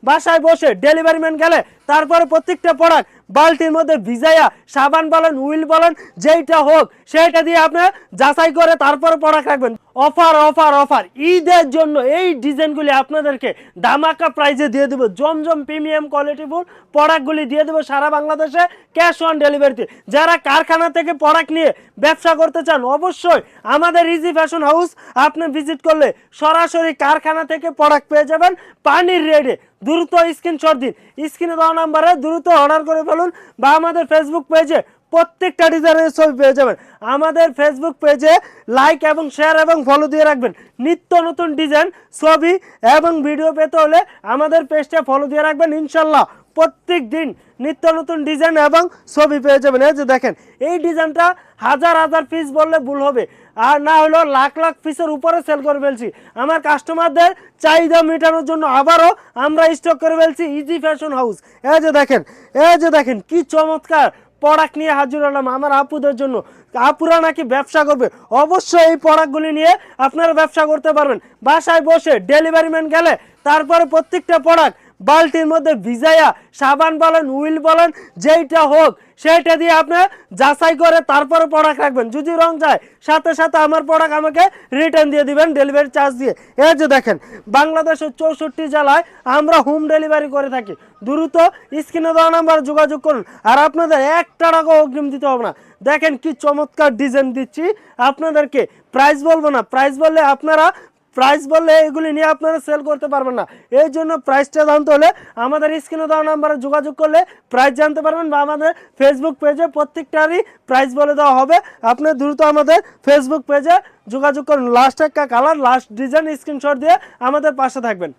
বাসায় বসে delivery man গেলে তারপরে প্রত্যেকটা প্রোডাক্ট বালতির মধ্যে ভিজাইয়া সাবান বলেন উইল বলেন যেইটা হোক সেইটা দিয়ে আপনি যাচাই করে তারপরে প্রোডাক্ট রাখবেন। অফার অফার অফার ঈদের জন্য এই ডিজাইনগুলি আপনাদেরকে ধামাকা প্রাইজে দিয়ে দেবো। জমজম প্রিমিয়াম কোয়ালিটিফুল প্রোডাক্টগুলি দিয়ে দেবো সারা বাংলাদেশে ক্যাশ অন ডেলিভারিতে। যারা কারখানা থেকে প্রোডাক্ট নিয়ে ব্যবসা করতে চান অবশ্যই আমাদের ইজি ফ্যাশন হাউস আপনি ভিজিট করলে সরাসরি কারখানা থেকে প্রোডাক্ট পেয়ে যাবেন পানির রেটে। দ্রুত স্ক্রিনশট দিন, স্ক্রিনে দেওয়া নাম্বারে দ্রুত অর্ডার করে ফেলুন বা আমাদের ফেসবুক পেজে প্রত্যেকটা ডিজাইনের ছবি পেয়ে যাবেন। আমাদের ফেসবুক পেজে লাইক এবং শেয়ার এবং ফলো দিয়ে রাখবেন। নিত্য নতুন ডিজাইন ছবি এবং ভিডিও পেতে হলে আমাদের পেজটা ফলো দিয়ে রাখবেন। ইনশাল্লাহ প্রত্যেক দিন নিত্য নতুন ডিজাইন এবং ছবি পেয়ে যাবেন। এই যে দেখেন এই ডিজাইনটা হাজার হাজার পিস বললে ভুল হবে, আর না হলো লাখ লাখ পিসের উপরে সেল করে ফেলছি। আমার কাস্টমারদের চাহিদা মেটানোর জন্য আবারও আমরা স্টক করে ফেলছি ইজি ফ্যাশন হাউস। এই যে দেখেন কি চমৎকার প্রোডাক্ট নিয়ে হাজির হলাম আমার আপুদের জন্য। আপুরা নাকি ব্যবসা করবে, অবশ্যই এই প্রোডাক্টগুলি নিয়ে আপনারা ব্যবসা করতে পারবেন। বাসায় বসে ডেলিভারি ম্যান গেলে তারপরে প্রত্যেকটা প্রোডাক্ট বালতির মধ্যে ভিজাইয়া সাবান বলেন উইল বলেন যেইটা হোক সেইটা দিয়ে আপনি যাচাই করে তারপরে প্রোডাক্ট রাখবেন। যদি রং যায় সাথে সাথে আমার প্রোডাক্ট আমাকে রিটার্ন দিয়ে দিবেন ডেলিভারি চার্জ দিয়ে। এই যে দেখেন বাংলাদেশের 64 জেলায় আমরা হোম ডেলিভারি করে থাকি। দ্রুত স্ক্রিনে দেওয়া নাম্বার যোগাযোগ করুন, আর আপনাদের 1 টাকাও অগ্রিম দিতে হবে না। দেখেন কি চমৎকার ডিজাইন দিচ্ছি আপনাদেরকে। প্রাইস বলবো না, প্রাইস বললে এগুলি নিয়ে আপনারা সেল করতে পারবেন না। এই জন্য প্রাইসটা জানতে হলে আমাদের স্ক্রিনে দেওয়া নাম্বারে যোগাযোগ করলে প্রাইস জানতে পারবেন, বা আমাদের ফেসবুক পেজে প্রত্যেকটারই প্রাইস বলে দেওয়া হবে। আপনি দ্রুত আমাদের ফেসবুক পেজে যোগাযোগ করুন। লাস্ট একটা কালার লাস্ট ডিজাইন স্ক্রিনশট দিয়ে আমাদের পাশে থাকবেন।